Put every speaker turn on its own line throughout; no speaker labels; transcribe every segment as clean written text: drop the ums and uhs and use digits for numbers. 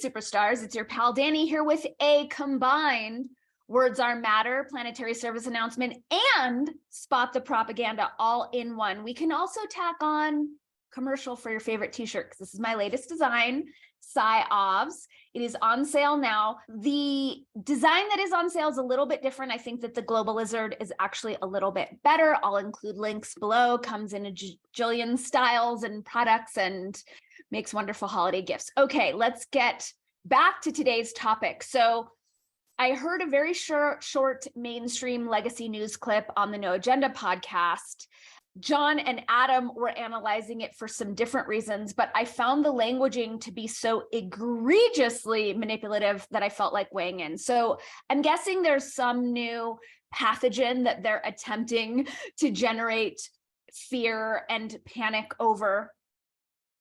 superstars, it's your pal Danny here with a combined Words Are Matter planetary service announcement and Spot the Propaganda all in one. We can also tack on commercial for your favorite t-shirt because this is my latest design, Psy-Ovs. It is on sale now. The design that is on sale is a little bit different. I think that the Global Lizard is actually a little bit better. I'll include links below, comes in a jillion styles and products and makes wonderful holiday gifts. Okay, let's get back to today's topic. So I heard a very short mainstream legacy news clip on the No Agenda podcast. John and Adam were analyzing it for some different reasons, but I found the languaging to be so egregiously manipulative that I felt like weighing in. So I'm guessing there's some new pathogen that they're attempting to generate fear and panic over.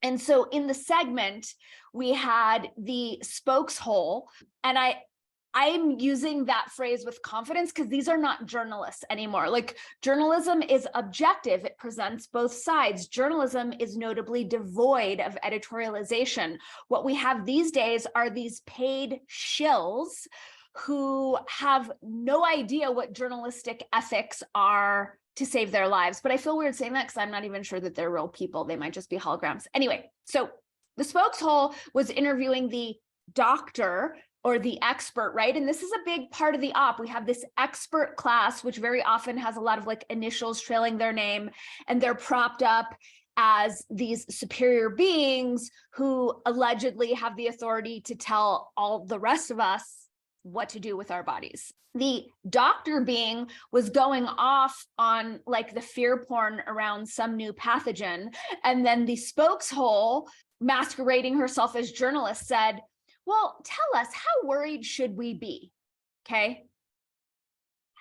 And so in the segment, we had the spokeshole, and I'm using that phrase with confidence because these are not journalists anymore. Like, journalism is objective. It presents both sides. Journalism is notably devoid of editorialization. What we have these days are these paid shills who have no idea what journalistic ethics are to save their lives. But I feel weird saying that because I'm not even sure that they're real people. They might just be holograms. Anyway, so the spokeshole was interviewing the doctor or the expert, right? And this is a big part of the op. We have this expert class, which very often has a lot of like initials trailing their name, and they're propped up as these superior beings who allegedly have the authority to tell all the rest of us what to do with our bodies. The doctor being was going off on like the fear porn around some new pathogen. And then the spokeshole, masquerading herself as journalist, said, well, tell us, how worried should we be? Okay.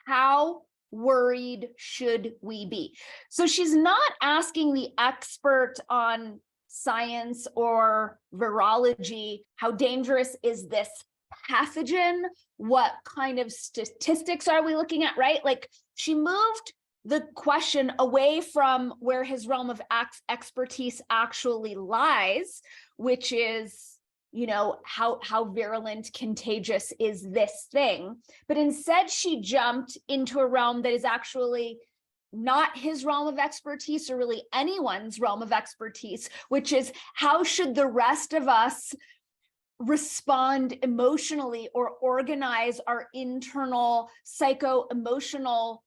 How worried should we be? So she's not asking the expert on science or virology, how dangerous is this pathogen? What kind of statistics are we looking at, right? Like, she moved the question away from where his realm of expertise actually lies, which is, you know, how virulent, contagious is this thing? But instead, she jumped into a realm that is actually not his realm of expertise or really anyone's realm of expertise, which is how should the rest of us respond emotionally or organize our internal psycho-emotional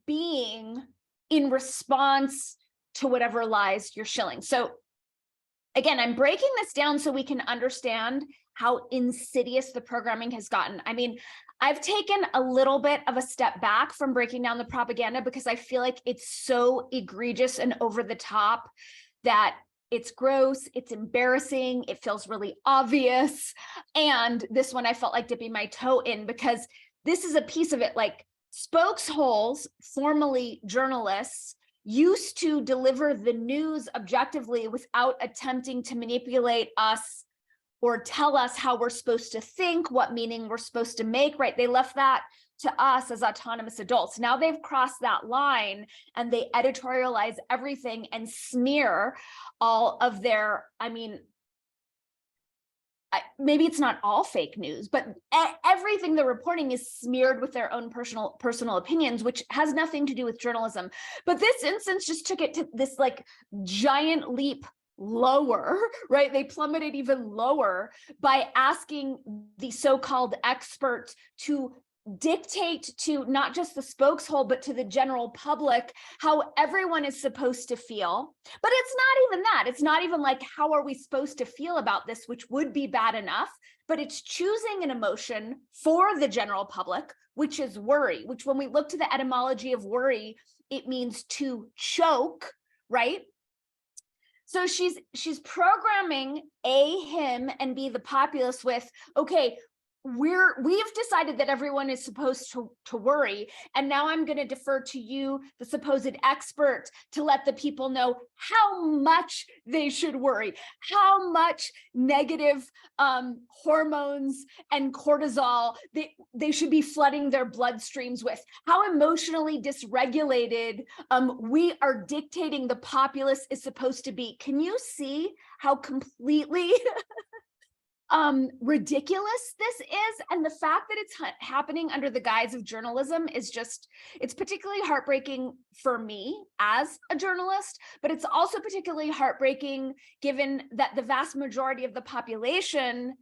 being in response to whatever lies you're shilling. So again, I'm breaking this down so we can understand how insidious the programming has gotten. I mean, I've taken a little bit of a step back from breaking down the propaganda because I feel like it's so egregious and over the top that it's gross, it's embarrassing, it feels really obvious. And this one I felt like dipping my toe in because this is a piece of it. Like, spokesholes, formerly journalists, used to deliver the news objectively without attempting to manipulate us or tell us how we're supposed to think, what meaning we're supposed to make, right? They left that to us as autonomous adults. Now they've crossed that line and they editorialize everything and smear all of their, I mean, maybe it's not all fake news, but everything they're reporting is smeared with their own personal opinions, which has nothing to do with journalism. But this instance just took it to this like giant leap lower, right? They plummeted even lower by asking the so-called expert to dictate to not just the spokeshole, but to the general public how everyone is supposed to feel. But it's not even that. It's not even like, how are we supposed to feel about this, which would be bad enough, but it's choosing an emotion for the general public, which is worry, which when we look to the etymology of worry, it means to choke, right? So she's programming A, him, and B, the populace with, okay, we've decided that everyone is supposed to worry, and now I'm going to defer to you, the supposed expert, to let the people know how much they should worry, how much negative hormones and cortisol they should be flooding their bloodstreams with, how emotionally dysregulated we are dictating the populace is supposed to be. Can you see how completely ridiculous this is. And the fact that it's happening under the guise of journalism is just, it's particularly heartbreaking for me as a journalist, but it's also particularly heartbreaking given that the vast majority of the population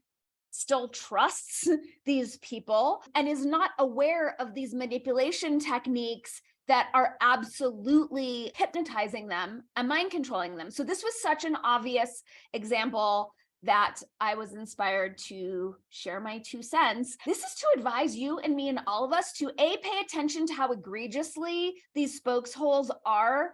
still trusts these people and is not aware of these manipulation techniques that are absolutely hypnotizing them and mind controlling them. So this was such an obvious example that I was inspired to share my 2 cents. This is to advise you and me and all of us to pay attention to how egregiously these spokesholes are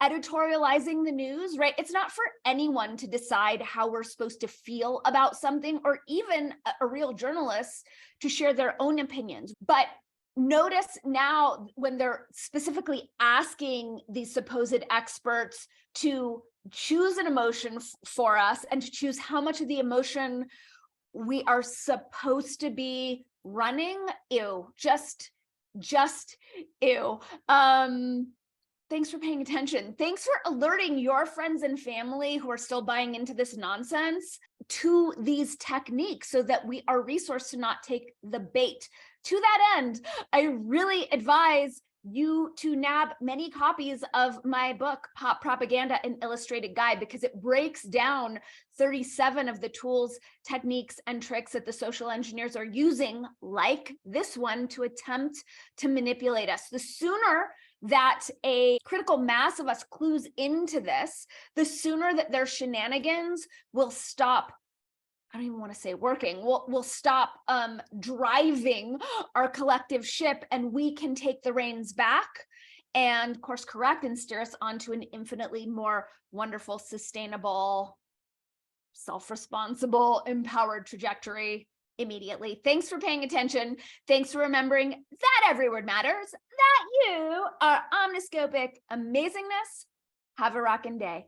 editorializing the news, right? It's not for anyone to decide how we're supposed to feel about something, or even a real journalist to share their own opinions. But notice now when they're specifically asking these supposed experts to choose an emotion for us and to choose how much of the emotion we are supposed to be running. Ew, just ew. Thanks for paying attention. Thanks for alerting your friends and family who are still buying into this nonsense to these techniques so that we are resourced to not take the bait. To that end, I really advise you to nab many copies of my book, Pop Propaganda: An Illustrated Guide, because it breaks down 37 of the tools, techniques, and tricks that the social engineers are using, like this one, to attempt to manipulate us. The sooner that a critical mass of us clues into this, the sooner that their shenanigans will stop. I don't even want to say working. We'll stop driving our collective ship, and we can take the reins back and course correct and steer us onto an infinitely more wonderful, sustainable, self-responsible, empowered trajectory immediately. Thanks for paying attention. Thanks for remembering that every word matters, that you are omniscopic amazingness. Have a rockin' day.